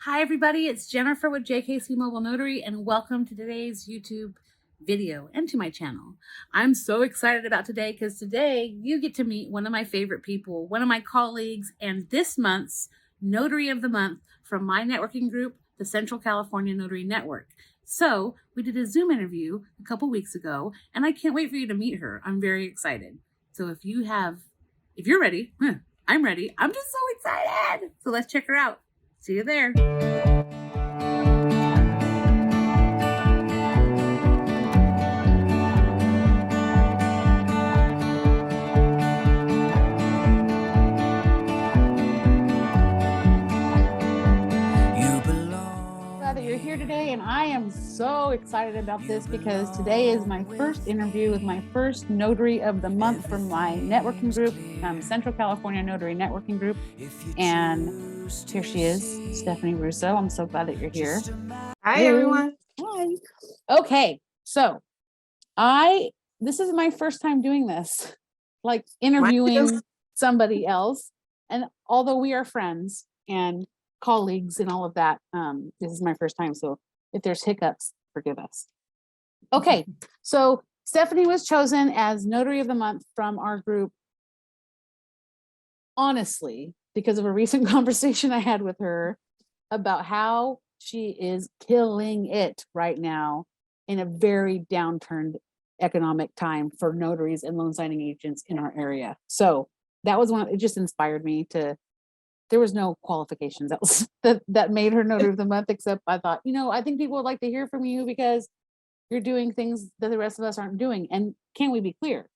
Hi, everybody. It's Jennifer with JKC Mobile Notary, and welcome to today's YouTube video and to my channel. I'm so excited about today because today you get to meet one of my favorite people, one of my colleagues, and this month's Notary of the Month from my networking group, the Central California Notary Network. So we did a Zoom interview a couple weeks ago, and I can't wait for you to meet her. I'm very excited. So if you're ready, I'm ready. I'm just so excited. So let's check her out. See you there. Glad that you're here today, and I am so excited about this because today is my first interview with my first Notary of the Month from my networking group, Central California Notary Networking Group, and here she is, Stephane Russo. I'm so glad that you're here. Hi, everyone. Hi. Okay, so this is my first time doing this, like interviewing somebody else, and although we are friends and colleagues and all of that, this is my first time, so if there's hiccups, forgive us. Okay, so Stephane was chosen as Notary of the Month from our group, honestly, because of a recent conversation I had with her about how she is killing it right now in a very downturned economic time for notaries and loan signing agents in our area. So that was it just inspired me to. There was no qualifications that made her Notary of the Month, except I thought, I think people would like to hear from you because you're doing things that the rest of us aren't doing. And can we be clear?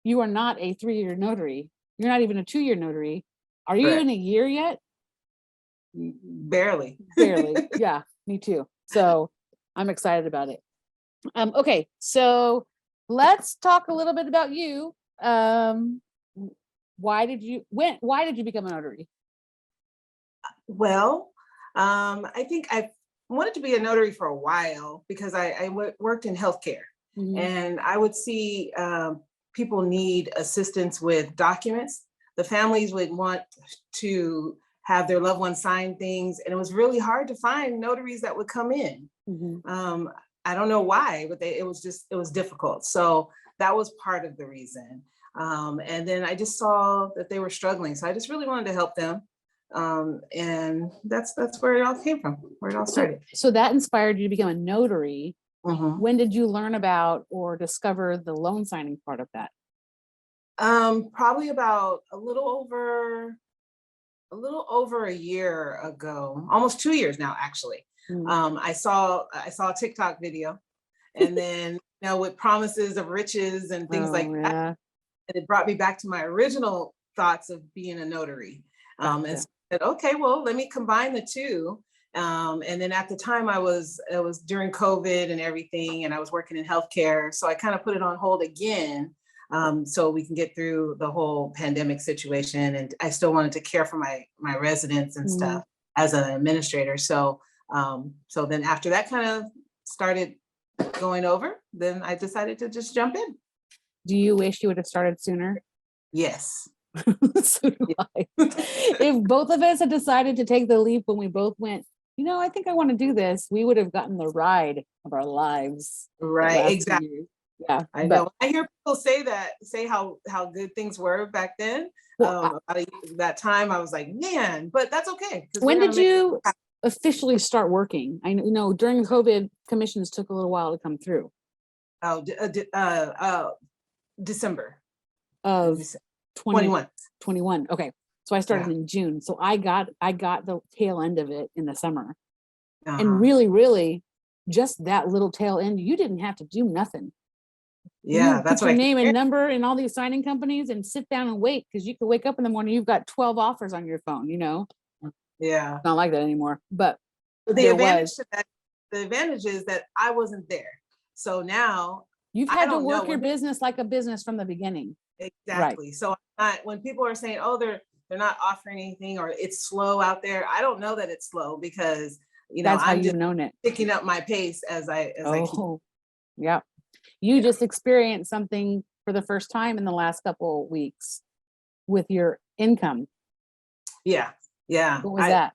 You are not a 3-year notary. You're not even a 2-year notary. Are you in a year yet? Barely. Barely. Yeah, me too. So I'm excited about it. Okay, so let's talk a little bit about you. Why did you become a notary? Well, I think I wanted to be a notary for a while because I worked in healthcare, and I would see people need assistance with documents. The families would want to have their loved ones sign things, and it was really hard to find notaries that would come in. I don't know why, but it was difficult. So that was part of the reason. And then I just saw that they were struggling, so I just really wanted to help them. And that's where it all came from, where it all started. So that inspired you to become a notary. When did you learn about or discover the loan signing part of that? Probably about a little over a year ago, almost 2 years now, actually. I saw a TikTok video, and then with promises of riches and things that, and it brought me back to my original thoughts of being a notary. And so I said, okay, well, let me combine the two. And then at the time it was during COVID and everything, and I was working in healthcare. So I kind of put it on hold again, so we can get through the whole pandemic situation. And I still wanted to care for my residents and stuff as an administrator. So then after that kind of started going over, then I decided to just jump in. Do you wish you would have started sooner? Yes. So do I. If both of us had decided to take the leap when we both went, I think I want to do this, we would have gotten the ride of our lives. Right, exactly. Yeah, I know. I hear people say how good things were back then. That time I was like, man, but that's okay. When did you officially start working? I know during COVID, commissions took a little while to come through. December of 21. Okay. So I started in June. So I got the tail end of it in the summer. And really, just that little tail end, you didn't have to do nothing. Yeah, that's your name and number in all these signing companies and sit down and wait, because you could wake up in the morning, you've got 12 offers on your phone, Yeah. Not like that anymore. But the advantage is that I wasn't there. So now you've had to work your business like a business from the beginning. Exactly. Right. So when people are saying, oh, they're not offering anything or it's slow out there, I don't know that it's slow because that's how you've known it. Picking up my pace as I keep. Yeah. You just experienced something for the first time in the last couple of weeks with your income. Yeah. What was that?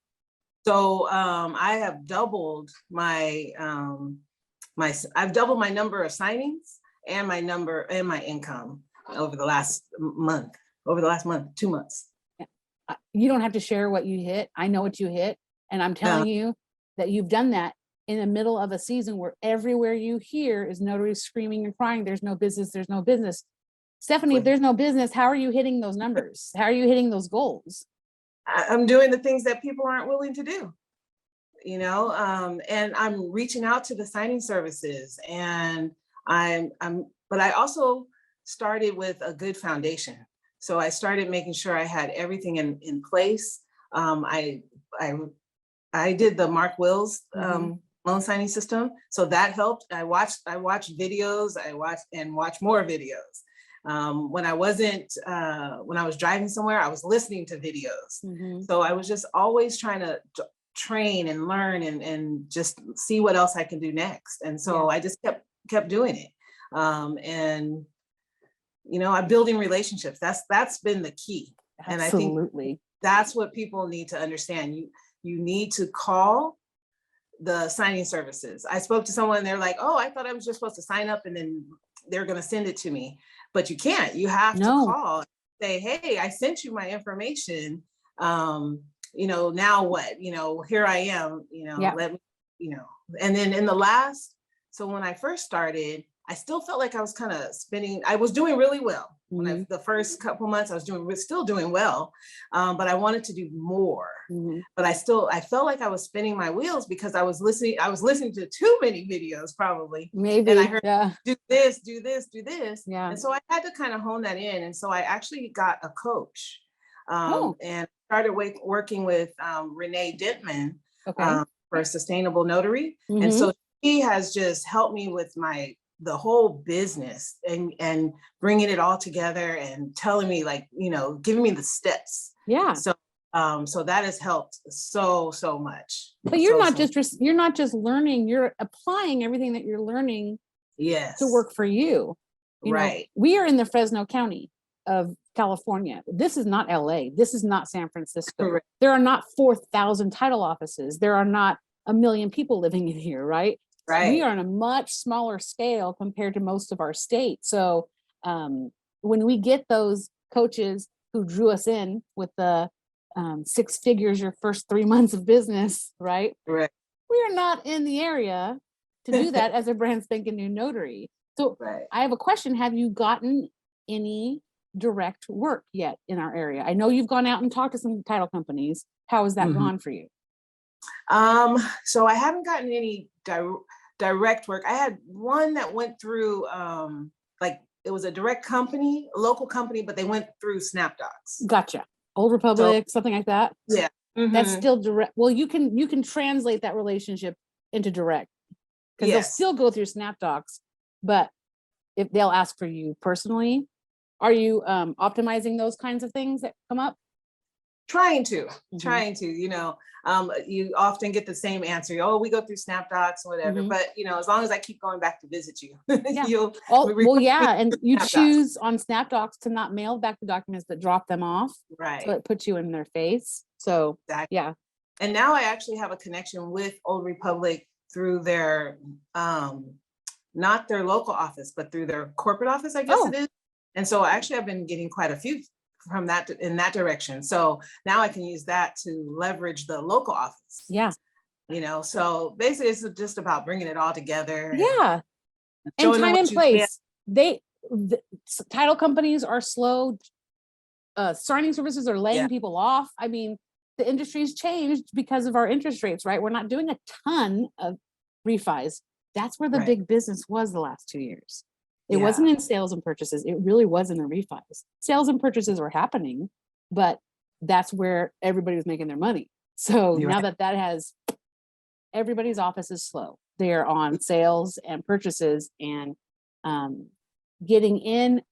So I have doubled my I've doubled my number of signings and my income over the last month, 2 months. You don't have to share what you hit. I know what you hit. And I'm telling you that you've done that in the middle of a season where everywhere you hear is notaries screaming and crying. There's no business. There's no business. Stephanie, if there's no business, how are you hitting those numbers? How are you hitting those goals? I'm doing the things that people aren't willing to do, and I'm reaching out to the signing services, and but I also started with a good foundation. So I started making sure I had everything in place. I did the Mark Wills loan signing system, so that helped. I watched videos. I watched more videos. When I was driving somewhere, I was listening to videos. So I was just always trying to train and learn and just see what else I can do next. And so I just kept doing it. And I'm building relationships. That's been the key. And I think that's what people need to understand. You need to call the signing services. I spoke to someone, they're like, oh, I thought I was just supposed to sign up and then they're going to send it to me. But you can't. You have to call and say, hey, I sent you my information. Now what? Here I am, let me, and then so when I first started, I still felt like I was kind of spinning. I was doing really well. When the first couple months, I was still doing well, but I wanted to do more. But I felt like I was spinning my wheels because I was listening to too many videos, probably. Maybe. And I heard, do this, do this, do this. Yeah. And so I had to kind of hone that in. And so I actually got a coach and started working with Renee Dentman for Sustainable Notary. And so she has just helped me with the whole business and bringing it all together and telling me giving me the steps. Yeah. So that has helped so much. But you're not just learning, you're applying everything that you're learning to work for you. You know, we are in the Fresno County of California. This is not LA. This is not San Francisco. Correct. There are not 4,000 title offices. There are not 1 million people living in here, right? Right. We are on a much smaller scale compared to most of our states. So when we get those coaches who drew us in with the 6 figures your first 3 months of business, right? Right. We are not in the area to do that as a brand spanking new notary. So I have a question. Have you gotten any direct work yet in our area? I know you've gone out and talked to some title companies. How has that gone for you? So I haven't gotten any direct work. I had one that went through, it was a direct company, a local company, but they went through SnapDocs. Gotcha. Old Republic, something like that. Yeah. That's still direct. Well, you can translate that relationship into direct because they'll still go through SnapDocs, but if they'll ask for you personally, are you optimizing those kinds of things that come up? Trying to, you often get the same answer. Oh, we go through SnapDocs or whatever, but as long as I keep going back to visit you, and you choose on SnapDocs to not mail back the documents, but drop them off. Right. So it puts you in their face. So yeah. And now I actually have a connection with Old Republic through their, not their local office, but through their corporate office, I guess it is. And so actually I've been getting quite a few from that in that direction. So now I can use that to leverage the local office. Yeah. So basically it's just about bringing it all together. Yeah. And time and place. The title companies are slow. Signing services are laying people off. I mean, the industry's changed because of our interest rates, right? We're not doing a ton of refis. That's where the big business was the last 2 years. It wasn't in sales and purchases. It really wasn't in refis. Sales and purchases were happening, but that's where everybody was making their money. So now that has, everybody's office is slow. They're on sales and purchases, and getting in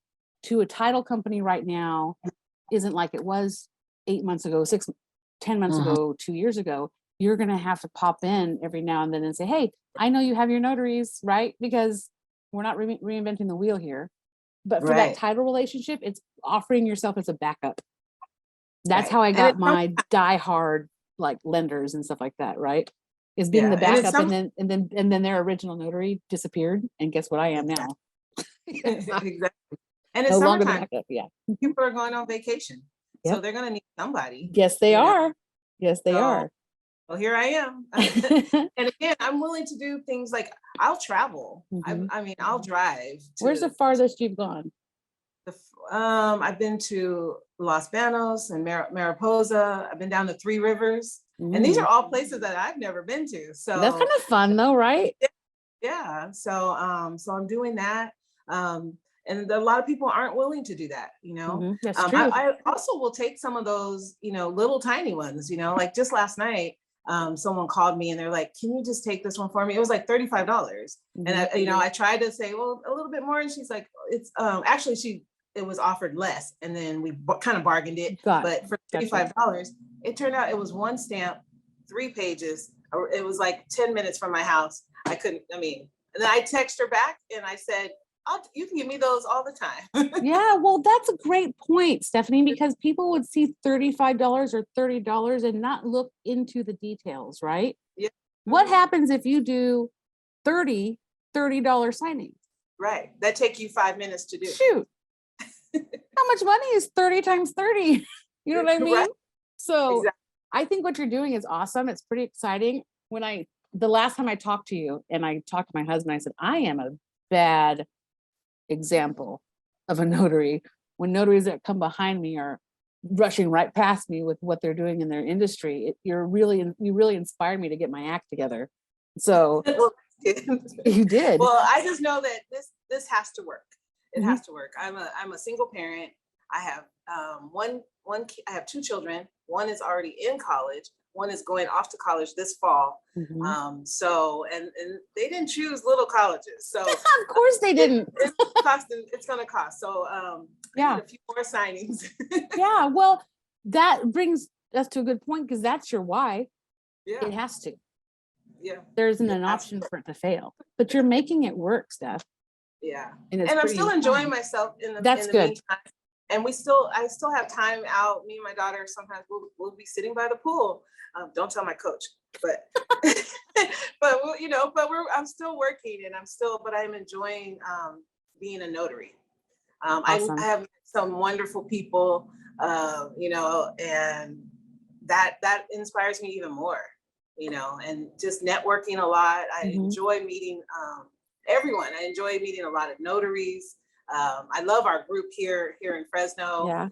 to a title company right now isn't like it was 8 months ago, 10 months ago, 2 years ago. You're going to have to pop in every now and then and say, hey, I know you have your notaries, right? Because we're not reinventing the wheel here. But for that title relationship, it's offering yourself as a backup. That's how I got my diehard like lenders and stuff like that, right? Is being the and backup, and then their original notary disappeared, and guess what I am now? exactly. And it's No longer the summertime. backup. Yeah. People are going on vacation, so Yep. they're gonna need somebody. Yes, they you know? are. Yes, they So, are. Well, here I am. And again, I'm willing to do things like I'll travel. Mhm. I mean, I'll drive. Where's the farthest you've gone? I've been to Los Banos and Mariposa. I've been down to Three Rivers, and these are all places that I've never been to. So that's kind of fun, though, right? yeah. So I'm doing that. And a lot of people aren't willing to do that, you know. That's true. I also will take some of those, you know, little tiny ones, you know, like just last night, someone called me and they're like, can you just take this one for me? It was like $35. And I, you know, I tried to say, well, a little bit more. And she's like, it's actually it was offered less. And then we kind of bargained it, but for $35, it turned out it was one stamp, 3 pages. It was like 10 minutes from my house. And then I text her back and I said, you can give me those all the time. Yeah, well, that's a great point, Stephanie, because people would see $35 or $30 and not look into the details, right? Yeah. What happens if you do $30 signings? Right. That take you 5 minutes to do. Shoot. How much money is 30 times 30? You know what I mean? Right. So exactly. I think what you're doing is awesome. It's pretty exciting. The last time I talked to you and I talked to my husband, I said, I am a bad example of a notary when notaries that come behind me are rushing right past me with what they're doing in their industry. You really inspired me to get my act together. So well, you did. Well, I just know that this has to work. It has to work. I'm a single parent. I have I have 2 children. One is already in college. One is going off to college this fall. So and they didn't choose little colleges. So of course they didn't. It's going to cost. So yeah, a few more signings. Yeah, well, that brings us to a good point because that's your why. Yeah, it has to. Yeah, there isn't an option for it to fail, but you're making it work, Steph. Yeah, and I'm still enjoying myself in the good. meantime. And I still have time out. Me and my daughter sometimes we'll be sitting by the pool. Don't tell my coach, but but I'm still working, and I'm enjoying being a notary. Awesome. I have some wonderful people, and that inspires me even more, and just networking a lot. I enjoy meeting everyone. I enjoy meeting a lot of notaries. I love our group here in Fresno. Yeah.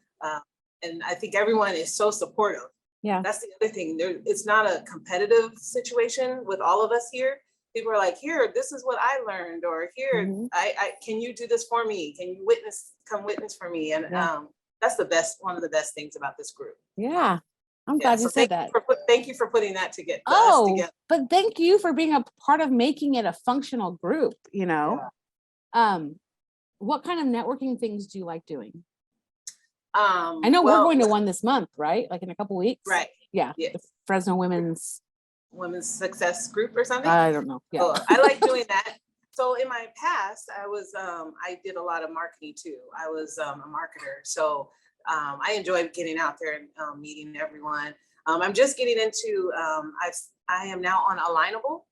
And I think everyone is so supportive. Yeah. That's the other thing. It's not a competitive situation with all of us here. People are like, here, this is what I learned, or here, I can you do this for me? Can you come witness for me? And that's one of the best things about this group. Yeah. I'm glad you said that. Thank you for putting that together. But thank you for being a part of making it a functional group, Yeah. What kind of networking things do you like doing? I know we're going to one this month, right? Like in a couple weeks. Right. Yeah. Yes. The Fresno Women's Success Group or something. I don't know. Yeah. Oh, I like doing that. So in my past, I did a lot of marketing too. I was a marketer. So I enjoyed getting out there and meeting everyone. I'm just getting into, I am now on Alignable.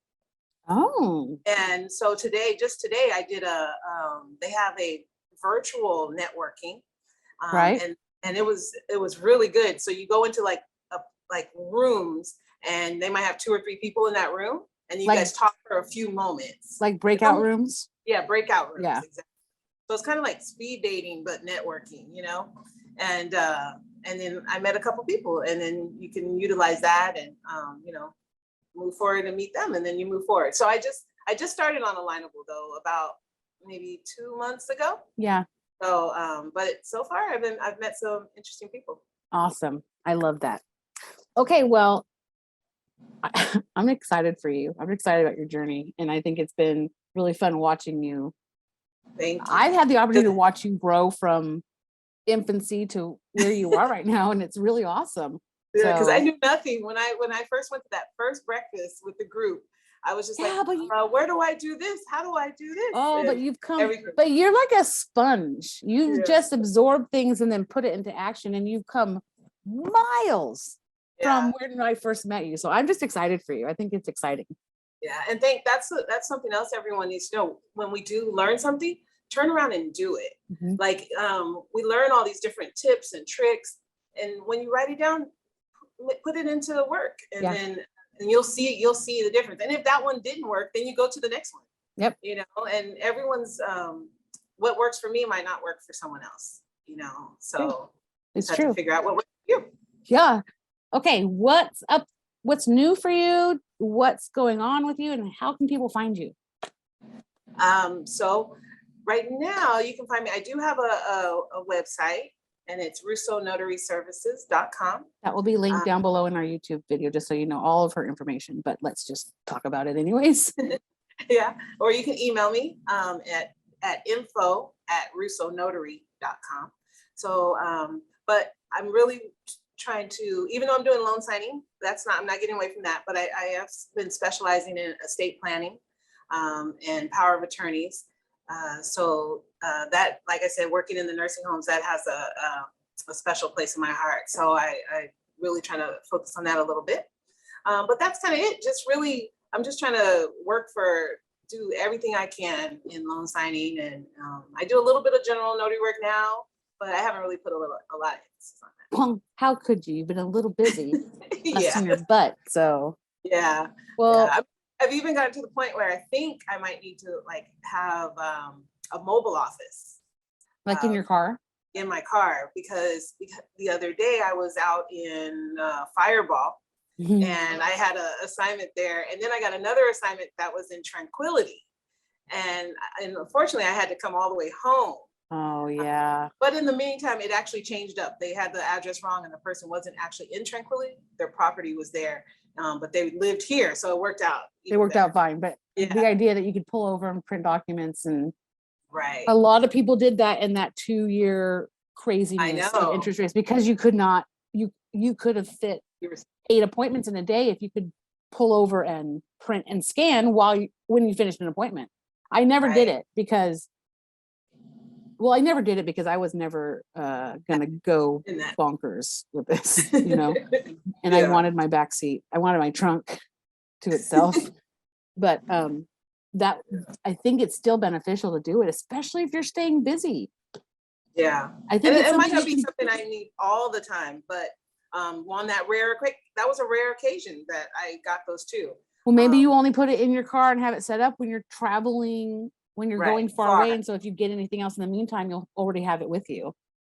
Oh. And so today I did they have a virtual networking. Right. And it was really good. So you go into like rooms, and they might have 2 or 3 people in that room, and you guys talk for a few moments. Like breakout rooms? Yeah, breakout rooms. Yeah. Exactly. So it's kind of like speed dating, but networking, and then I met a couple people, and then you can utilize that and, move forward and meet them, and then you move forward. So I just started on Alignable though, about maybe 2 months ago. Yeah. So, but so far I've met some interesting people. Awesome. I love that. Okay. Well, I'm excited for you. I'm excited about your journey. And I think it's been really fun watching you. Thank you. I've had the opportunity to watch you grow from infancy to where you are right now. And it's really awesome. Yeah, because I knew nothing when I first went to that first breakfast with the group. I was just where do I do this? How do I do this? Oh, but but you're like a sponge. You've just absorbed things and then put it into action, and you've come miles. from when I first met you. So I'm just excited for you. I think it's exciting. Yeah, and that's something else everyone needs to know. When we do learn something, turn around and do it. Like we learn all these different tips and tricks, and when you write it down, put it into work, and then you'll see the difference. And if that one didn't work, then you go to the next one. Yep. You know, and everyone's what works for me might not work for someone else. You know, so it's have true. to figure out what works for you. Yeah. Okay. What's up? What's new for you? What's going on with you, and how can people find you? So right now you can find me. I do have a website, and it's RussoNotaryServices.com. That will be linked down below in our YouTube video, just so you know all of her information, but let's just talk about it anyways. Yeah, or you can email me at info@RussoNotary.com. So, but I'm really trying to, even though I'm doing loan signing, I'm not getting away from that, but I have been specializing in estate planning and power of attorneys. So that, like I said, working in the nursing homes, that has a special place in my heart. So I really trying to focus on that a little bit. But that's kind of it. Just really, I'm just trying to do everything I can in loan signing. And I do a little bit of general notary work now, but I haven't really put a lot of emphasis on that. Well, how could you? You've been a little busy busting Yeah. your butt. So Yeah. well, yeah. I've even gotten to the point where I think I might need to like have a mobile office. like in your car? In my car, because the other day I was out in Fireball and I had an assignment there, and then I got another assignment that was in Tranquility, and unfortunately I had to come all the way home. Oh yeah. But in the meantime, it actually changed up. They had the address wrong, and the person wasn't actually in Tranquility. Their property was there, but they lived here, so it worked out. It worked out fine, but the idea that you could pull over and print documents, and right, a lot of people did that in that 2-year craziness of interest rates, because you could not, you could have fit 8 appointments in a day if you could pull over and print and scan when you finished an appointment. I never did it because, well, I never did it because I was never gonna go bonkers with this, you know. And I wanted my back seat. I wanted my trunk to itself. But that, I think it's still beneficial to do it, especially if you're staying busy. Yeah, I think it might not be something I need all the time, but on that that was a rare occasion that I got those too. Well, maybe you only put it in your car and have it set up when you're traveling, when you're going far away. And so if you get anything else in the meantime, you'll already have it with you.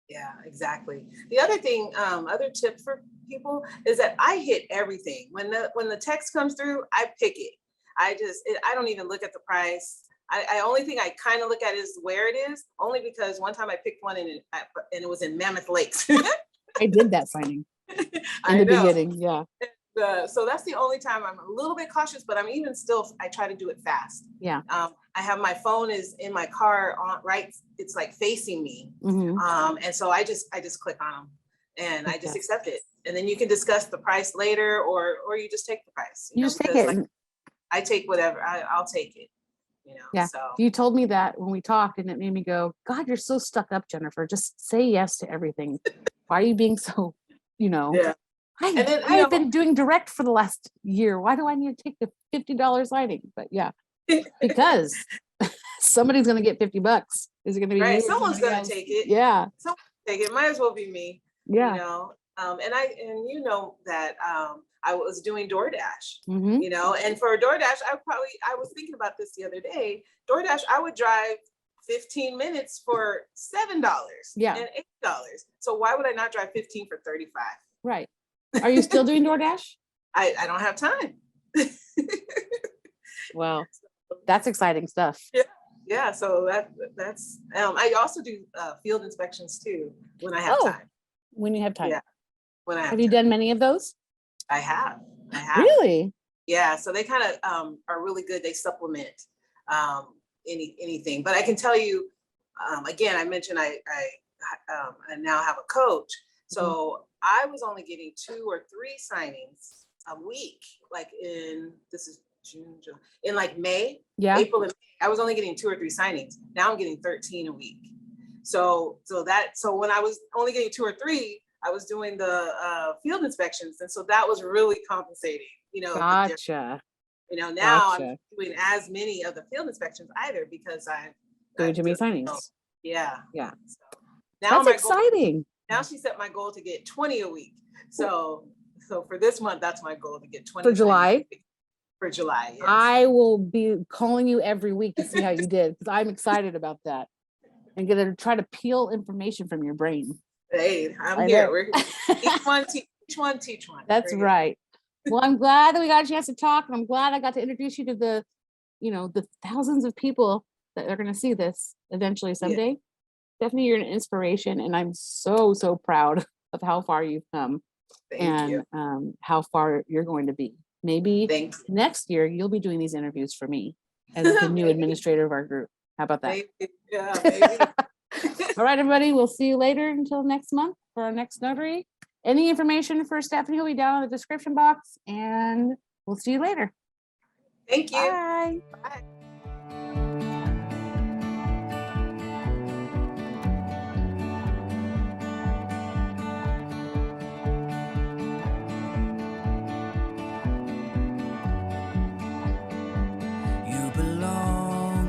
Yeah, exactly. The other thing, other tip for people is that I hit everything. When the text comes through, I pick it. I don't even look at the price. I only thing I kind of look at is where it is, only because one time I picked one and it was in Mammoth Lakes. I did that signing in the beginning. Yeah. So that's the only time I'm a little bit cautious, but I try to do it fast. Yeah. I have my phone is in my car right. It's like facing me. And so I just click on them and I just accept it. And then you can discuss the price later, or you just take the price. You just take it. Like, I take whatever, I'll take it. You know, yeah. So you told me that when we talked, and it made me go, God, you're so stuck up, Jennifer. Just say yes to everything. Why are you being so, Yeah. I've been doing direct for the last year. Why do I need to take the $50 signing? But yeah, because somebody's going to get $50. Is it going to be right? Someone's going to take it. Yeah. Someone take it. Might as well be me. Yeah. You know, and you know that I was doing DoorDash, Mm-hmm. you know, and for DoorDash, I was thinking about this the other day. DoorDash, I would drive 15 minutes for $7 and $8. So why would I not drive 15 for 35? Right. Are you still doing DoorDash? I don't have time. Well, that's exciting stuff. Yeah. Yeah. So that's, I also do field inspections too, when I have time. When you have time. Yeah. When I have you done many of those? I have. Really? Yeah. So they kind of are really good. They supplement anything. But I can tell you, again, I mentioned I now have a coach. So I was only getting 2 or 3 signings a week, like this is June, in like May, April and May, I was only getting 2 or 3 signings. Now I'm getting 13 a week. So when I was only getting 2 or 3, I was doing the field inspections, and so that was really compensating. Gotcha. Now I'm doing as many of the field inspections either because doing too many signings. Yeah. So now that's exciting. Now she set my goal to get 20 a week. So for this month, that's my goal, to get 20 for July. For July, yes. I will be calling you every week to see how you did, because I'm excited about that and gonna try to peel information from your brain. Hey, I'm here. We're each one teach one. That's right. Well, I'm glad that we got a chance to talk, and I'm glad I got to introduce you to the thousands of people that are going to see this eventually someday. Yeah. Definitely, you're an inspiration, and I'm so proud of how far you've come. Thank you. How far you're going to be. Maybe next year you'll be doing these interviews for me as the new administrator of our group. How about that? Maybe. Yeah, maybe. All right, everybody. We'll see you later until next month for our next notary. Any information for Stephanie will be down in the description box, and we'll see you later. Thank you. Bye. Bye.